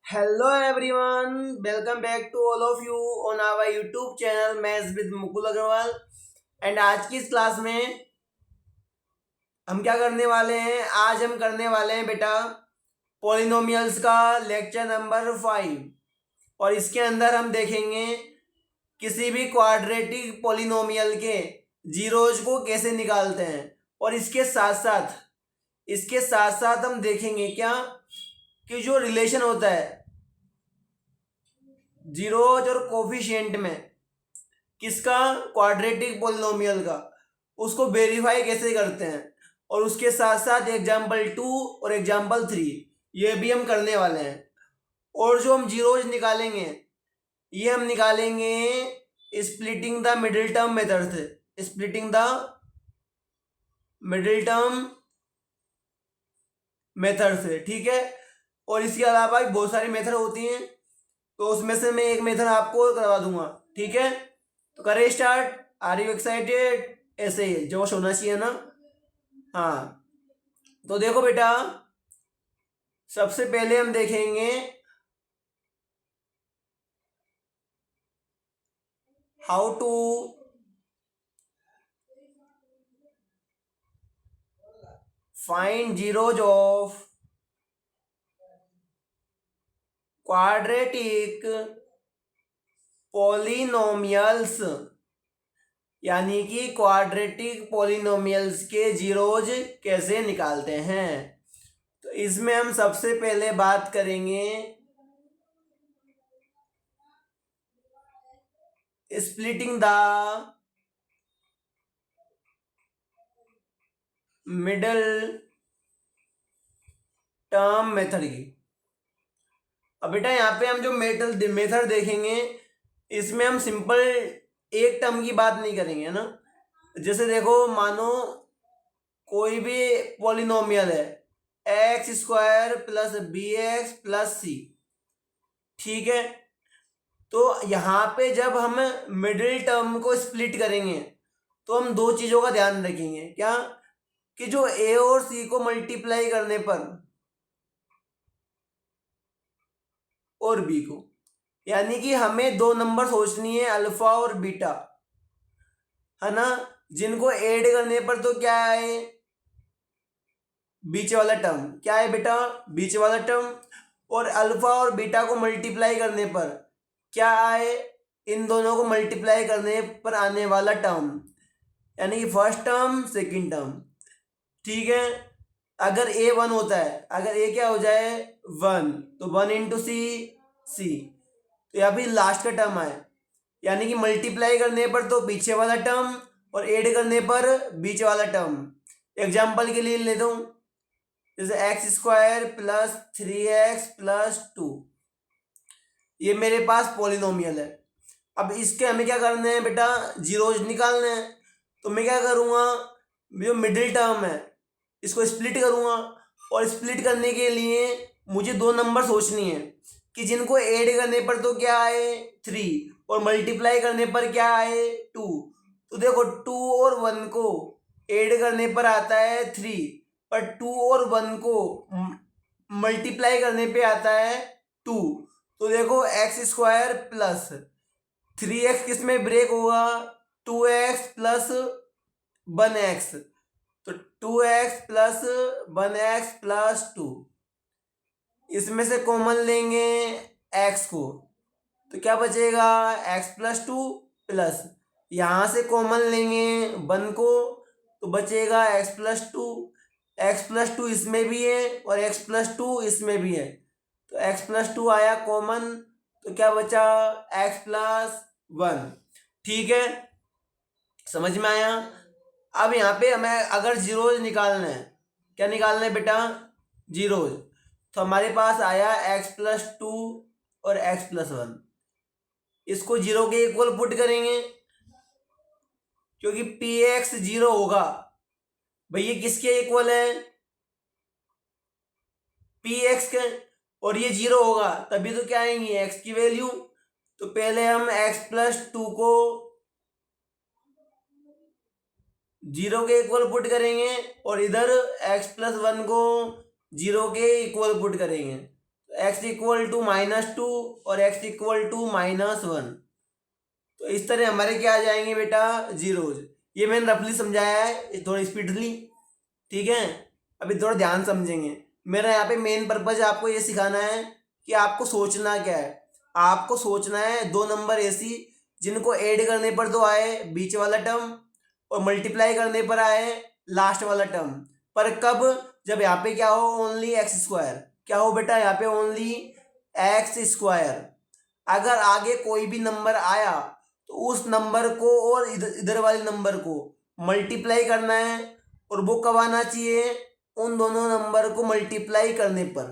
Hello everyone, welcome back to all of you on our YouTube channel Maths with Mukul Agrawal. And आज की इस class में हम क्या करने वाले हैं? आज हम करने वाले हैं बेटा पॉलिनोमियल्स का लेक्चर नंबर 5। और इसके अंदर हम देखेंगे किसी भी क्वाड्रेटिक पॉलिनोमियल के जीरोज को कैसे निकालते हैं। और इसके साथ साथ हम देखेंगे क्या कि जो रिलेशन होता है जीरोज और कोफिशिएंट में किसका, क्वाड्रेटिक पोलिनोमियल का, उसको वेरीफाई कैसे करते हैं। और उसके साथ साथ एग्जाम्पल 2 और एग्जाम्पल 3 ये भी हम करने वाले हैं। और जो हम जीरोज निकालेंगे ये हम निकालेंगे splitting the middle term method से, splitting the middle term method से, ठीक है। और इसके अलावा भी बहुत सारी मेथड होती हैं, तो उसमें से मैं एक मेथड आपको करवा दूंगा, ठीक है। तो करें स्टार्ट। Are you excited? ऐसे ही जोश होना चाहिए ना। हाँ, तो देखो बेटा, सबसे पहले हम देखेंगे how to find zeros of quadratic polynomials, यानी कि क्वाड्रेटिक पॉलिनोमियल्स के जीरोज कैसे निकालते हैं। तो इसमें हम सबसे पहले बात करेंगे splitting the middle term method की। अब बेटा यहाँ पे हम जो मेथड देखेंगे इसमें हम सिंपल एक टर्म की बात नहीं करेंगे ना। जैसे देखो, मानो कोई भी पॉलिनोमियल है x square plus b x plus c, ठीक है। तो यहाँ पे जब हम मिडिल टर्म को स्प्लिट करेंगे तो हम दो चीज़ों का ध्यान रखेंगे, क्या कि जो ए और सी को मल्टीप्लाई करने पर और बी को, यानी कि हमें दो नंबर सोचनी है अल्फा और बीटा, है ना। जिनको ऐड करने पर तो क्या है, बीच वाला टर्म क्या है बेटा, बीच वाला टर्म। और अल्फा और बीटा को मल्टीप्लाई करने पर क्या आए, इन दोनों को मल्टीप्लाई करने पर आने वाला टर्म, यानी कि फर्स्ट टर्म सेकंड टर्म, ठीक है। अगर ए 1 होता है, अगर ए क्या हो जाए 1, तो 1 इंटू सी, सी, तो यहाँ भी लास्ट का टर्म आए, यानी कि मल्टीप्लाई करने पर तो पीछे वाला टर्म और ऐड करने पर बीच वाला टर्म। एग्जाम्पल के लिए लेता हूँ, जैसे x square plus 3x plus 2, ये मेरे पास पॉलिनोमियल है। अब इसके हमें क्या करना है बेटा, जीरोज निकालने हैं। तो मैं क्या करूँगा, जो मिडिल टर्म है इसको स्प्लिट करूँगा। और स्प्लिट करने के लिए मुझे दो नंबर सोचनी है कि जिनको ऐड करने पर तो क्या आए 3 और मल्टीप्लाई करने पर क्या आए 2। तो देखो 2 और 1 को ऐड करने पर आता है 3, पर 2 और 1 को मल्टीप्लाई करने पे आता है 2। तो देखो एक्स स्क्वायर प्लस 3x किस में ब्रेक होगा, 2x प्लस 1x, तो 2x प्लस 1x प्लस 2, इसमें से कॉमन लेंगे x को, तो क्या बचेगा x प्लस 2 प्लस यहाँ से कॉमन लेंगे 1 को, तो बचेगा x प्लस 2, एक्स प्लस 2 इसमें भी है और x प्लस 2 इसमें भी है, तो x प्लस 2 आया कॉमन, तो क्या बचा x प्लस 1, ठीक है। समझ में आया। अब यहाँ पे हमें अगर जीरोज निकालना है, क्या निकालना है बेटा, जीरोज, तो हमारे पास आया x प्लस 2 और x प्लस 1, इसको जीरो के इक्वल पुट करेंगे, क्योंकि पी एक्स जीरो होगा भाई, ये किसके इक्वल है, पी एक्स के, और ये जीरो होगा तभी तो क्या आएंगी x की वैल्यू। तो पहले हम x प्लस 2 को जीरो के इक्वल पुट करेंगे और इधर x प्लस 1 को जीरो के इक्वल पुट करेंगे। तो एक्स इक्वल टू -2 और एक्स इक्वल टू -1। तो इस तरह हमारे क्या आ जाएंगे बेटा, जीरोज। ये मैंने रफली समझाया है थोड़ी स्पीडली, ठीक है। अभी थोड़ा ध्यान समझेंगे। मेरा यहाँ पे मेन पर्पज आपको ये सिखाना है कि आपको सोचना क्या है। आपको सोचना है दो नंबर ऐसी जिनको ऐड करने पर तो आए बीच वाला टर्म और मल्टीप्लाई करने पर आए लास्ट वाला टर्म। पर कब, जब यहाँ पे क्या हो, ओनली एक्स स्क्वायर। क्या हो बेटा, यहाँ पे ओनली एक्स स्क्वायर। अगर आगे कोई भी नंबर आया तो उस नंबर को और इधर इधर वाले नंबर को मल्टीप्लाई करना है। और वो कब आना चाहिए, उन दोनों नंबर को मल्टीप्लाई करने पर।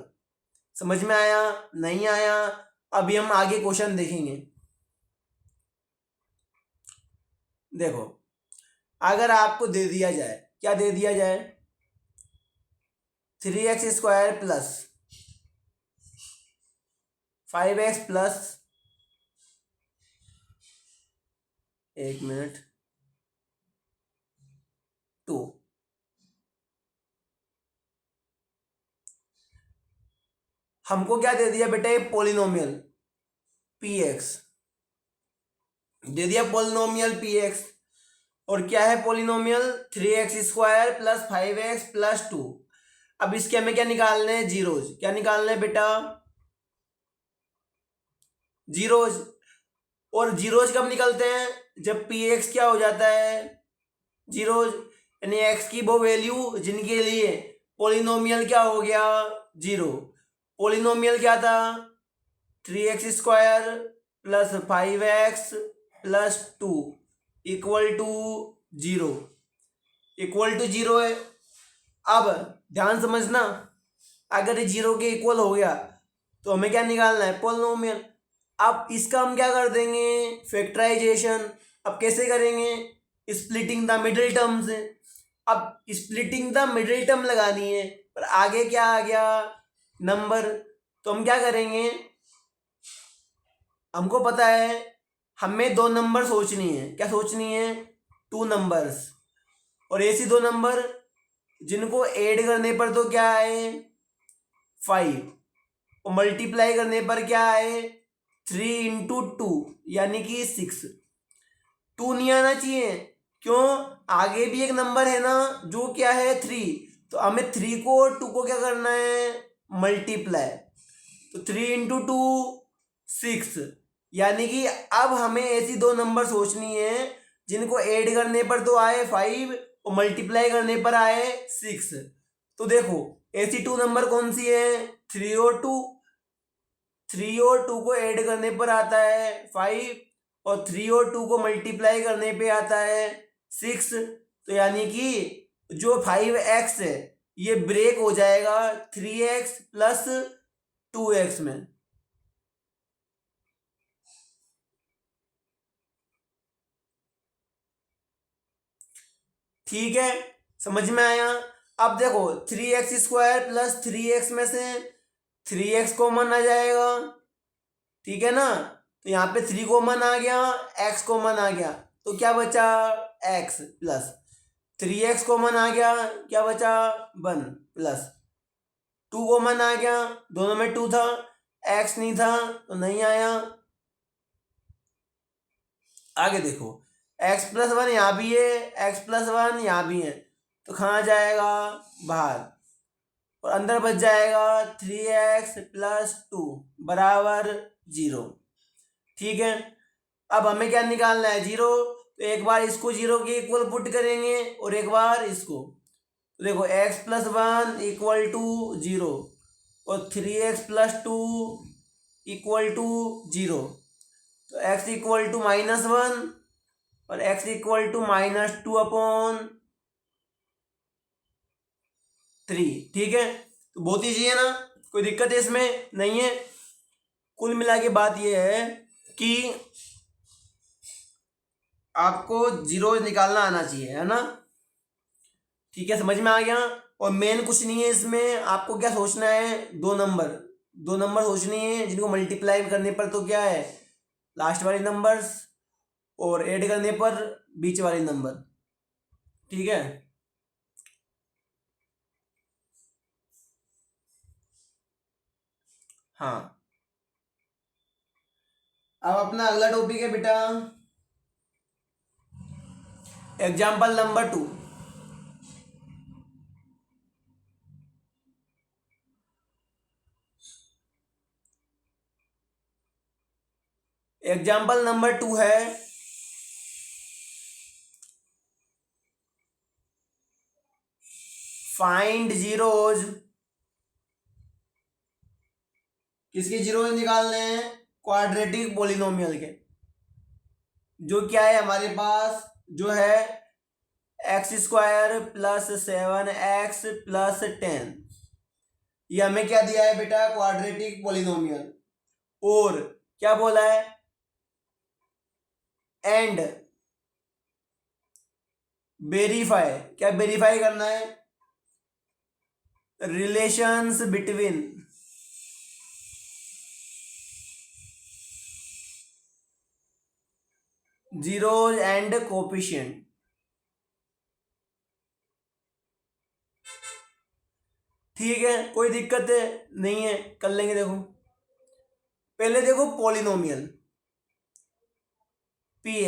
समझ में आया, नहीं आया? अभी हम आगे क्वेश्चन देखेंगे। देखो, अगर आपको दे दिया जाए, क्या दे दिया जाए, 3x² प्लस 5x प्लस, एक मिनट, 2। हमको क्या दे दिया बेटा, ये पोलिनोमियल px दे दिया, पोलिनोमियल px। और क्या है polynomial, 3x² plus 5x plus 2। अब इसके हमें क्या निकालने हैं, जीरोज। क्या निकालने हैं बेटा, जीरोज। और जीरोज कब निकलते हैं, जब px क्या हो जाता है, जीरोज। यानी x की वो वैल्यू जिनके लिए पोलिनोमियल क्या हो गया, जीरो। पोलिनोमियल क्या था, 3x² plus 5x plus 2 equal to zero, equal to zero है। अब ध्यान समझना, अगर ये जीरो के इक्वल हो गया तो हमें क्या निकालना है, पोलिनोमियल। अब इसका हम क्या कर देंगे, फैक्टराइजेशन। अब कैसे करेंगे, स्प्लिटिंग द मिडिल टर्म से। अब स्प्लिटिंग द मिडिल टर्म लगानी है, पर आगे क्या आ गया, नंबर। तो हम क्या करेंगे, हमको पता है हमें दो नंबर सोचनी है। क्या सोचनी है, 2 नंबर्स। और ऐसी दो नंबर जिनको ऐड करने पर तो क्या आए, 5। और मल्टीप्लाई करने पर क्या आए, 3 × 2 यानी कि 6। 2 नहीं आना चाहिए, क्यों, आगे भी एक नंबर है ना जो क्या है, 3। तो हमें 3 को और 2 को क्या करना है, मल्टीप्लाई। तो 3 × 2 6। यानी कि अब हमें ऐसी दो नंबर सोचनी है जिनको ऐड करने पर तो आए 5 और मल्टीप्लाई करने पर आए 6। तो देखो, ऐसी 2 नंबर कौन सी है, 3 और 2। 3 और 2 को ऐड करने पर आता है 5 और 3 और 2 को मल्टीप्लाई करने पे आता है 6। तो यानी कि जो 5x है ये ब्रेक हो जाएगा 3x प्लस 2x में। ठीक है, समझ में आया? अब देखो, 3x² प्लस 3x में से 3x कॉमन आ जाएगा, ठीक है ना। तो यहाँ पे 3 कॉमन आ गया, x कॉमन आ गया, तो क्या बचा, x प्लस 3x कॉमन आ गया, क्या बचा, 1 प्लस 2 कॉमन आ गया, दोनों में 2 था, x नहीं था तो नहीं आया। आगे देखो, x+1 यहाँ भी है, x+1 यहाँ भी है, तो कहाँ जाएगा, बाहर। और अंदर बच जाएगा 3x प्लस 2 बराबर 0। ठीक है, अब हमें क्या निकालना है, जीरो। तो एक बार इसको जीरो के इक्वल पुट करेंगे और एक बार इसको। तो देखो, x+1 इक्वल टू 0 और 3x+2 इक्वल टू 0। तो x इक्वल टू -1 और x इक्वल टू -2/3। ठीक है, तो बहुत ईजी है ना, कोई दिक्कत है इसमें, नहीं है। कुल मिला के बात यह है कि आपको जीरो निकालना आना चाहिए, है ना। ठीक है, समझ में आ गया। और मेन कुछ नहीं है इसमें, आपको क्या सोचना है, दो नंबर सोचनी है जिनको मल्टीप्लाई करने पर तो क्या है, लास्ट वाले नंबर्स, और ऐड करने पर बीच वाले नंबर। ठीक है, हाँ, अब अपना अगला टॉपिक है बेटा एग्जाम्पल नंबर 2। एग्जाम्पल नंबर 2 है फाइंड जीरोज। किसके जीरोज निकालने हैं? क्वाड्रेटिक पोलिनोमियल के। जो क्या है हमारे पास, जो है x² प्लस 7x प्लस 10। ये हमें क्या दिया है बेटा? Quadratic polynomial. और क्या बोला है? And verify. क्या वेरीफाई करना है? Relations between zeros and coefficient. ठीक है, कोई दिक्कत है नहीं है, कर लेंगे। देखो पहले देखो polynomial P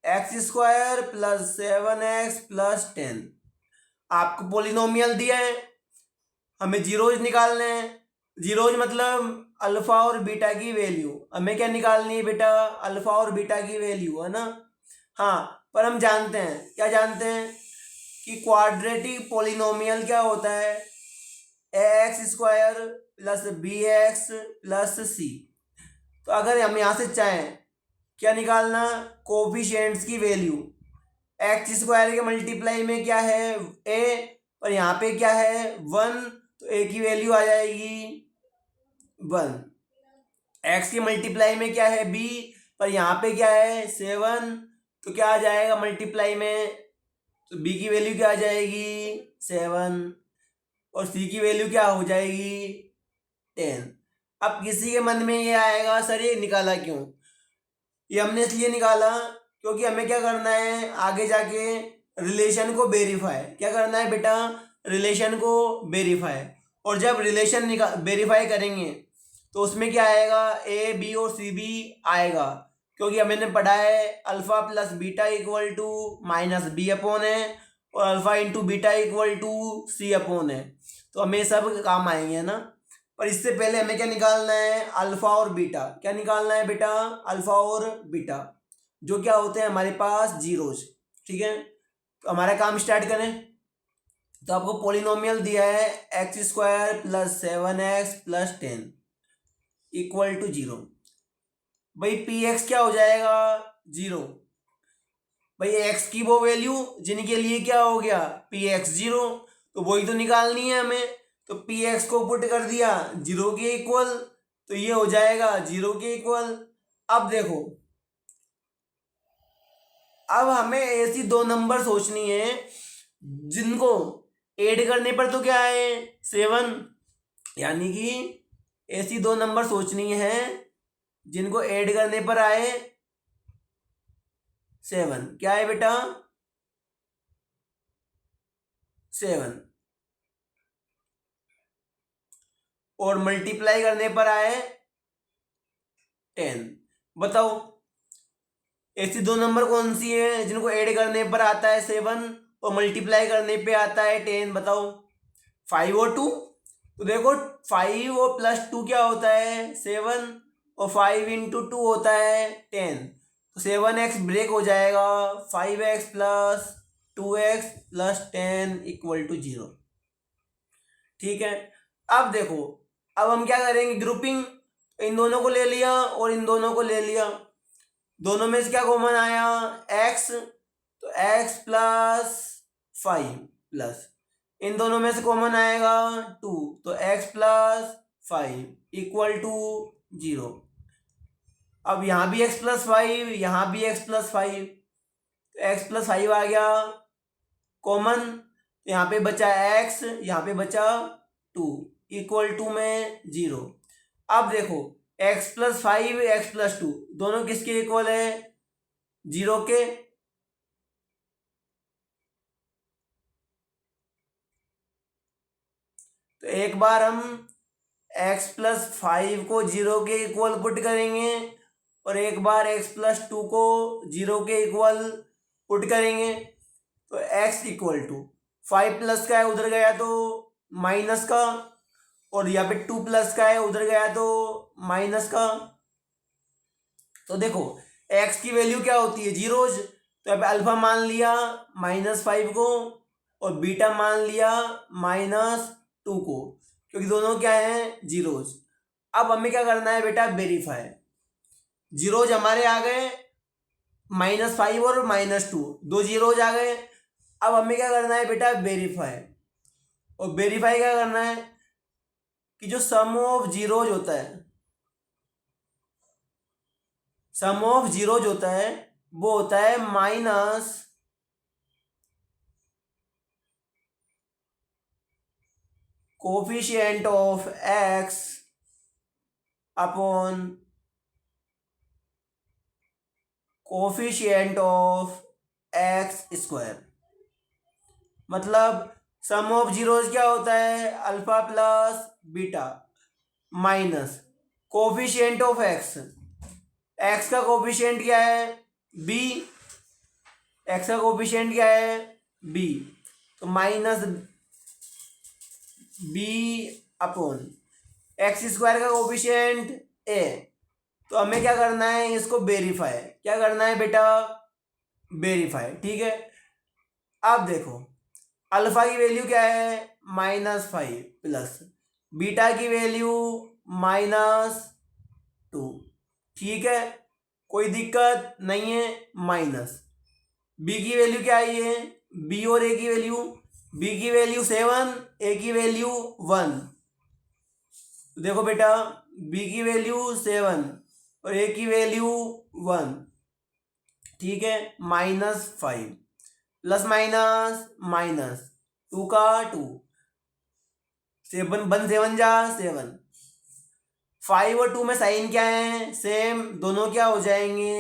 x² plus 7x plus 10। आपको पोलिनोमियल दिया है, हमें जीरोज निकालने हैं। जीरोज मतलब अल्फा और बीटा की वैल्यू। हमें क्या निकालनी है बेटा? अल्फा और बीटा की वैल्यू, है ना। हाँ, पर हम जानते हैं, क्या जानते हैं कि क्वाड्रेटिक पोलिनोमियल क्या होता है? x² plus bx plus c। तो अगर हम यहाँ से चाहें क्या निकालना? कोफिशिएंट्स की वैल्यू। x² के मल्टीप्लाई में क्या है? a, और यहाँ पे क्या है? 1, तो a की वैल्यू आ जाएगी 1। x के मल्टीप्लाई में क्या है? b, पर यहाँ पे क्या है? 7, तो क्या आ जाएगा मल्टीप्लाई में? तो b की वैल्यू क्या आ जाएगी? 7, और c की वैल्यू क्या हो जाएगी? 10। अब किसी के मन में ये आएगा, सर ये निकाला क्यों? ये हमने इसलिए निकाला क्योंकि हमें क्या करना है आगे जाके? रिलेशन को वेरीफाई। क्या करना है बेटा? रिलेशन को वेरीफाई। और जब रिलेशन वेरीफाई करेंगे तो उसमें क्या आएगा? ए बी और सी भी आएगा, क्योंकि हमने पढ़ा है alpha plus beta equal to minus B upon है, और alpha into beta equal to C upon है। तो हमें सब काम आएंगे, है ना। पर इससे पहले हमें क्या निकालना है? अल्फा और बीटा। क्या निकालना है बेटा? अल्फा और बीटा, जो क्या होते हैं हमारे पास? जीरोज। ठीक है, तो हमारा काम स्टार्ट करें। तो आपको पोलिनोमियल दिया है x² plus 7x plus 10 equal to 0। भाई पी एक्स क्या हो जाएगा? 0। भाई एक्स की वो वैल्यू जिनके लिए क्या हो गया? पी एक्स 0, तो वही तो निकालनी है हमें। तो पी एक्स को पुट कर दिया 0 के इक्वल, तो ये हो जाएगा 0 के इक्वल। अब देखो, अब हमें ऐसी दो नंबर सोचनी है जिनको ऐड करने पर तो क्या है? 7। यानी कि ऐसी दो नंबर सोचनी है जिनको ऐड करने पर आए 7। क्या है बेटा? 7। और मल्टीप्लाई करने पर आए 10। बताओ ऐसी दो नंबर कौन सी है जिनको ऐड करने पर आता है 7 और मल्टीप्लाई करने पे आता है 10? बताओ। 5 और 2। तो देखो 5 और प्लस 2 क्या होता है? 7, और 5 इंटू 2 होता है 10। तो 7x ब्रेक हो जाएगा, 5x plus 2x plus 10 equal to 0। ठीक है, अब देखो, अब हम क्या करेंगे? ग्रुपिंग। इन दोनों को ले लिया और इन दोनों को ले लिया, दोनों में से क्या कॉमन आया? x, तो x प्लस 5 प्लस इन दोनों में से कॉमन आएगा 2, तो x प्लस 5 इक्वल टू 0। अब यहाँ भी x प्लस 5, यहाँ भी x प्लस 5, तो x प्लस 5 आ गया कॉमन, यहाँ पे बचा x, यहाँ पे बचा 2 इक्वल टू में 0। अब देखो x प्लस 5 x प्लस 2 दोनों किसके इक्वल है? 0 के। तो एक बार हम एक्स प्लस 5 को 0 के इक्वल पुट करेंगे और एक बार एक्स प्लस 2 को 0 के इक्वल पुट करेंगे तो एक्स इक्वल टू 5 प्लस का है उधर गया तो माइनस का, और यहाँ पे 2 प्लस का है उधर गया तो माइनस का। तो देखो एक्स की वैल्यू क्या होती है, जीरोज। तो यहाँ पे अल्फा मान लिया -5 को और बीटा मान लिया -2 को, क्योंकि दोनों क्या हैं, जीरोज। अब हमें क्या करना है बेटा, वेरीफाई। जीरोज हमारे आ गए, -5 और -2 दो जीरोज आ गए। अब हमें क्या करना है बेटा, वेरीफाई। और वेरीफाई क्या करना है कि जो सम ऑफ जीरोज होता है, सम ऑफ जीरोज होता है वो होता है minus coefficient of x upon coefficient of x square. मतलब सम ऑफ जीरोज क्या होता है, alpha plus beta minus coefficient of x. X का कोफिशिएंट क्या है, बी। एक्स का कोफिशिएंट क्या है, बी। तो minus B upon X square का कोफिशिएंट ए। तो हमें क्या करना है, इसको वेरीफाई। क्या करना है बेटा, वेरीफाई। ठीक है। अब देखो अल्फा की वैल्यू क्या है, -5 प्लस बीटा की वैल्यू -2। ठीक है, कोई दिक्कत नहीं है। माइनस बी की वैल्यू क्या आई है, बी और ए की वैल्यू, बी की वैल्यू 7, ए की वैल्यू 1। देखो बेटा बी की वैल्यू 7 और ए की वैल्यू 1। ठीक है, -5 प्लस माइनस माइनस 2 का 2, 7 1 7 जा 7। 5 और 2 में साइन क्या है, सेम, दोनों क्या हो जाएंगे,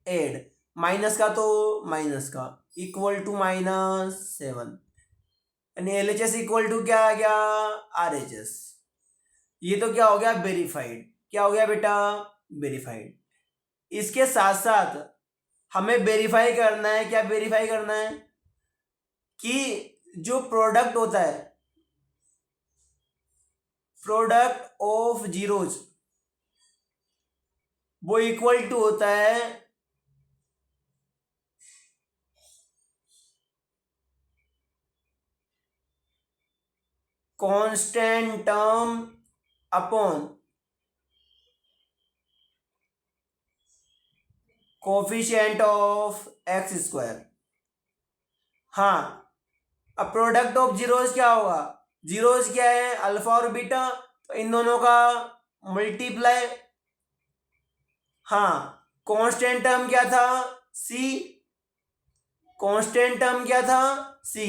ऐड। माइनस का तो माइनस का, इक्वल टू -7। यानी L H S equal to क्या आ गया, आर एच एस। ये तो क्या हो गया, वेरीफाइड। क्या हो गया बेटा, वेरीफाइड। इसके साथ साथ हमें वेरीफाई करना है, क्या वेरीफाई करना है कि जो प्रोडक्ट होता है, प्रोडक्ट ऑफ जीरोज, वो इक्वल टू होता है constant term upon coefficient of x square. हाँ, अब प्रोडक्ट ऑफ जीरोज क्या होगा, जीरोज क्या है, अल्फा और बीटा, तो इन दोनों का मल्टीप्लाई। हाँ, कांस्टेंट टर्म क्या था, सी। कांस्टेंट टर्म क्या था, सी,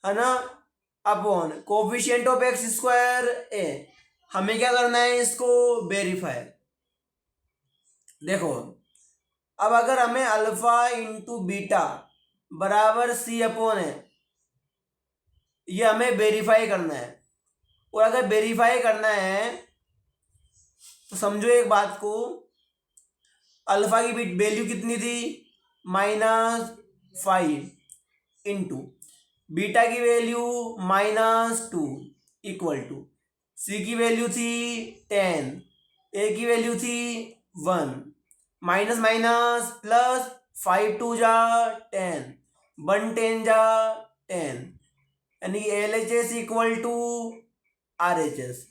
है ना, upon coefficient of x square a. हमें क्या करना है, इसको वेरीफाई। देखो अब अगर हमें अल्फा इंटू बीटा बराबर सी अपॉन है, ये हमें वेरीफाई करना है। और अगर वेरीफाई करना है तो समझो एक बात को, अल्फा की वैल्यू कितनी थी, -5 इंटू बीटा की वैल्यू -2 इक्वल टू सी की वैल्यू थी 10, ए की वैल्यू थी 1, माइनस माइनस प्लस, 5 2 जा 10, 1 10 जा 10, यानी L H S equal to R H S,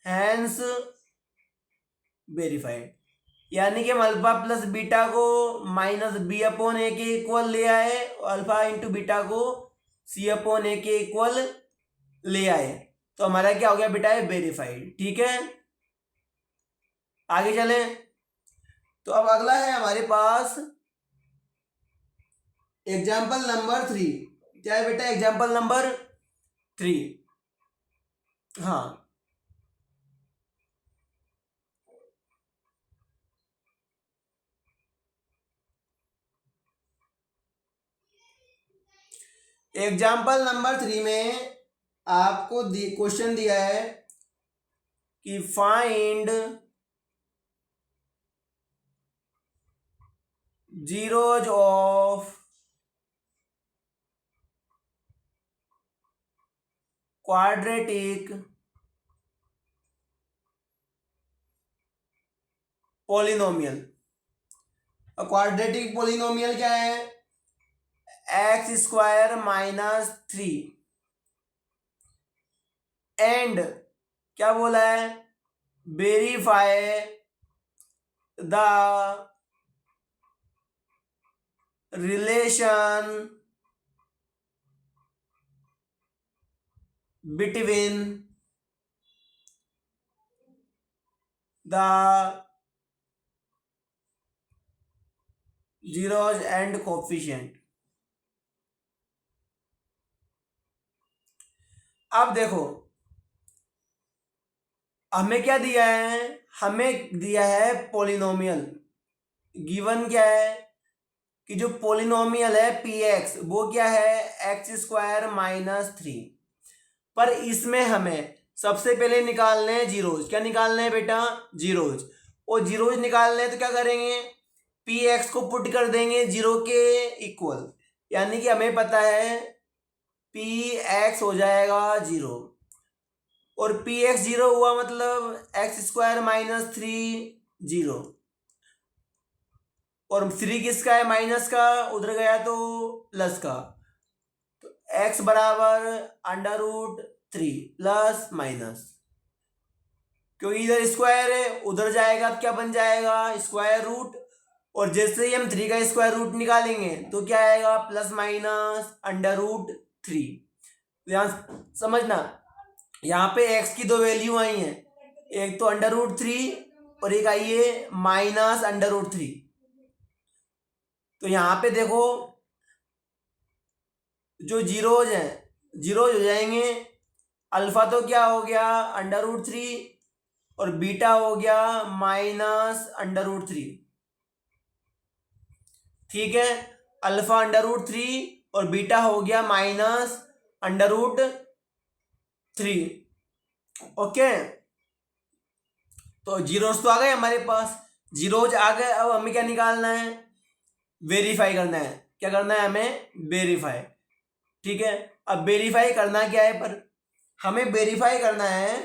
hence verified. यानी कि हम अल्फा प्लस बीटा को -b अपॉन ए के इक्वल ले आए और अल्फा इंटू बीटा को c अपॉन ए के इक्वल ले आए, तो हमारा क्या हो गया बेटा, है वेरीफाइड। ठीक है, आगे चले। तो अब अगला है हमारे पास एग्जाम्पल नंबर 3। क्या है बेटा, एग्जाम्पल नंबर 3। हाँ, एग्जाम्पल नंबर 3 में आपको क्वेश्चन दिया है कि find zeros of quadratic polynomial। और क्वाड्रेटिक पोलिनोमियल क्या है? एक्स स्क्वायर माइनस 3 एंड क्या बोला है? Verify the relation between the zeros and coefficient. अब देखो हमें क्या दिया है? हमें दिया है पोलिनोमियल। गिवन क्या है कि जो पोलिनोमियल है पी एक्स वो क्या है? X square minus 3। पर इसमें हमें सबसे पहले निकालने हैं जीरोज। क्या निकालने हैं बेटा? जीरोज। और जीरोज निकालने हैं तो क्या करेंगे? पी एक्स को पुट कर देंगे जीरो के इक्वल, यानी कि हमें पता है पी एक्स हो जाएगा जीरो। और पी एक्स जीरो हुआ मतलब एक्स स्क्वायर माइनस 3 जीरो। और 3 किसका है? माइनस का, उधर गया तो प्लस का। तो एक्स बराबर अंडर रूट 3 प्लस माइनस, क्योंकि इधर स्क्वायर है उधर जाएगा तो क्या बन जाएगा? Square root. और जैसे ही हम 3 का स्क्वायर रूट निकालेंगे तो क्या आएगा? Plus minus under root 3। ध्यान समझना, यहाँ पे x की दो वैल्यू आई हैं, एक तो अंडर रूट 3 और एक आई है माइनस अंडर रूट 3। तो यहाँ पे देखो जो जीरोज हैं जीरोज हो जाएंगे। अल्फा तो क्या हो गया? अंडर रूट 3 और बीटा हो गया माइनस अंडर रूट 3। ठीक है, अल्फा अंडर रूट 3 और बीटा हो गया माइनस अंडर रूट 3। ओके, तो जीरोस तो आ गए हमारे पास। जीरोज आ गए, अब हमें क्या निकालना है? वेरीफाई करना है। क्या करना है हमें? वेरीफाई। ठीक है, अब वेरीफाई करना क्या है? पर हमें वेरीफाई करना है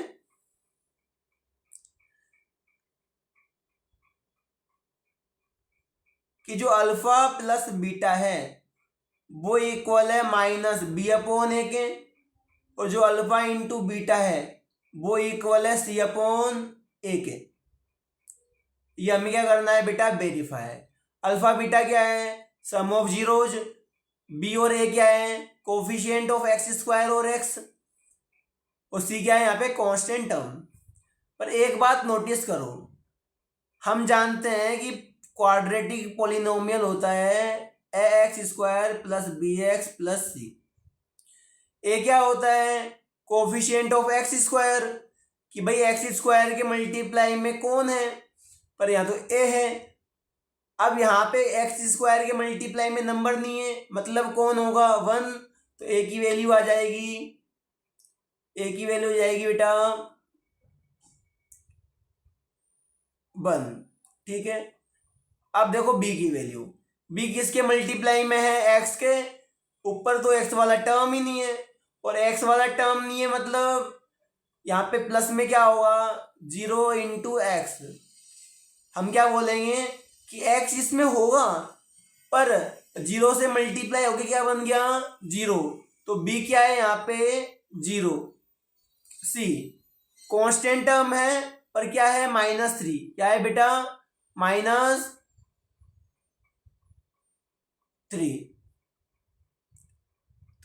कि जो अल्फा प्लस बीटा है वो इक्वल है माइनस बी अपॉन ए के, और जो अल्फा इंटू बीटा है वो इक्वल है सी अपॉन ए के। ये हमें क्या करना है बेटा? वेरीफाई। अल्फा बीटा क्या है? सम ऑफ जीरोज। बी और ए क्या है? कोफिशिएंट ऑफ एक्स स्क्वायर और एक्स। और सी क्या है यहाँ पे? Constant term. पर एक बात नोटिस करो, हम जानते हैं कि क्वाड्रेटिक पॉलिनोमियल होता है a x square plus b x plus c. A क्या होता है? कोफिशिएंट ऑफ एक्स स्क्वायर, कि भाई एक्स स्क्वायर के मल्टीप्लाई में कौन है? पर यहाँ तो ए है। अब यहाँ पे एक्स स्क्वायर के मल्टीप्लाई में नंबर नहीं है, मतलब कौन होगा? 1। तो ए की वैल्यू आ जाएगी, ए की वैल्यू हो जाएगी बेटा 1। ठीक है, अब देखो बी की वैल्यू। बी किसके मल्टीप्लाई में है? एक्स के। ऊपर तो एक्स वाला टर्म ही नहीं है, और एक्स वाला टर्म नहीं है मतलब यहाँ पे प्लस में क्या होगा? 0 इंटू एक्स। हम क्या बोलेंगे कि एक्स इसमें होगा, पर 0 से मल्टीप्लाई होके क्या बन गया? 0। तो बी क्या है यहाँ पे? 0। सी कांस्टेंट टर्म है, पर क्या है? -3। क्या है बेटा? -3।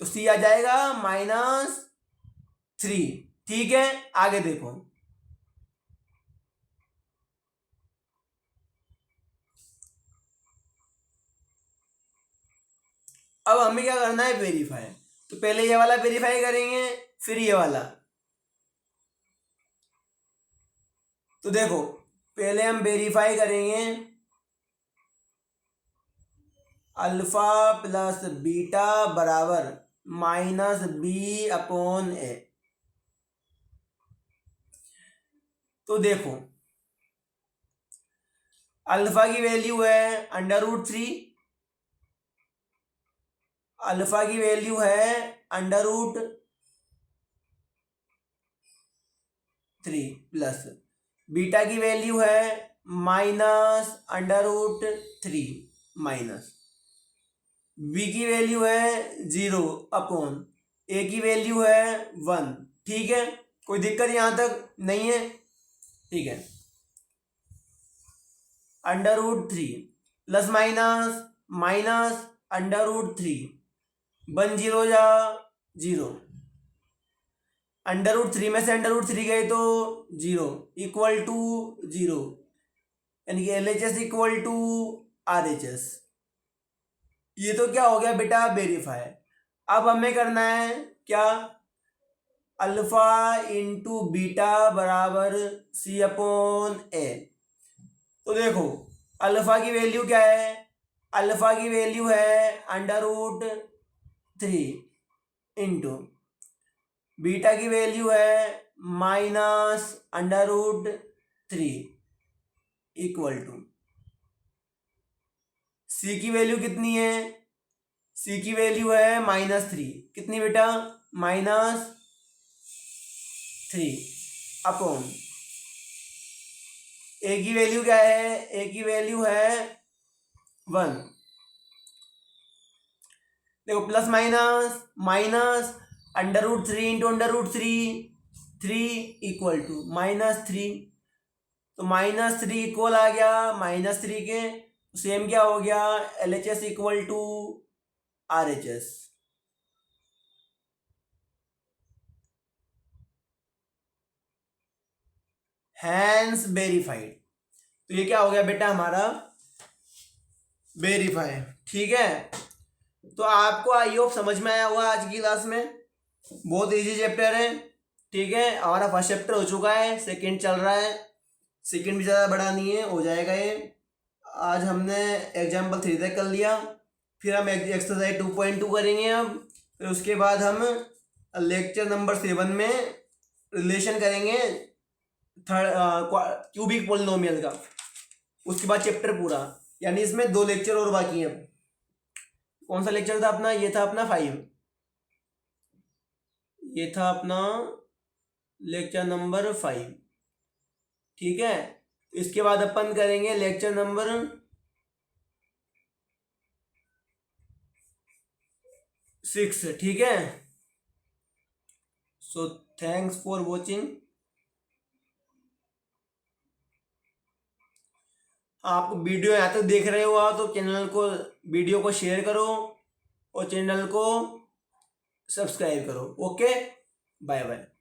तो सी आ जाएगा -3। ठीक है, आगे देखो। अब हमें क्या करना है? वेरीफाई। तो पहले ये वाला वेरीफाई करेंगे, फिर ये वाला। तो देखो पहले हम वेरीफाई करेंगे अल्फा प्लस बीटा बराबर माइनस बी अपॉन ए। तो देखो अल्फा की वैल्यू है √3, अल्फा की वैल्यू है √3 प्लस बीटा की वैल्यू है -√3 माइनस बी की वैल्यू है 0 अपॉन ए की वैल्यू है 1। ठीक है, कोई दिक्कत यहाँ तक नहीं है? ठीक है, √3 प्लस माइनस माइनस √3 1 0 जा 0, √3 में से √3 गए तो 0 इक्वल टू 0, यानी कि LHS इक्वल टू RHS। ये तो क्या हो गया बेटा वेरीफाई। अब हमें करना है क्या, अल्फा इंटू बीटा बराबर C अपॉन ए। तो देखो अल्फा की वैल्यू क्या है, अल्फा की वैल्यू है √3 इंटू बीटा की वैल्यू है -√3 इक्वल टू सी की वैल्यू कितनी है, सी की वैल्यू है -3, कितनी बेटा -3 अपॉन ए की वैल्यू क्या है, ए की वैल्यू है 1। देखो plus minus minus √3 into √3 3 equal to -3, तो -3 इक्वल आ गया -3 के, सेम क्या हो गया LHS equal to RHS। Hence verified. तो ये क्या हो गया बेटा हमारा वेरीफाई। ठीक है, तो आपको आई होप समझ में आया होगा आज की क्लास में। बहुत इजी चैप्टर है। ठीक है, हमारा फर्स्ट चैप्टर हो चुका है, सेकंड चल रहा है, सेकंड भी ज़्यादा बड़ा नहीं है, हो जाएगा ये। आज हमने एग्जाम्पल 3 तक कर लिया, फिर हम एक्सरसाइज 2.2 करेंगे अब, फिर उसके बाद हम लेक्चर नंबर 7 में रिलेशन करेंगे क्यूबिक पोलिनोमियल का, उसके बाद चैप्टर पूरा, यानी इसमें 2 लेक्चर और बाकी हैं। कौन सा लेक्चर था अपना, ये था अपना 5, ये था अपना लेक्चर नंबर 5। ठीक है, इसके बाद अपन करेंगे लेक्चर नंबर 6। ठीक है, सो थैंक्स फॉर वॉचिंग। आप वीडियो यहाँ तक देख रहे हो तो चैनल को, वीडियो को शेयर करो और चैनल को सब्सक्राइब करो। Okay, bye bye.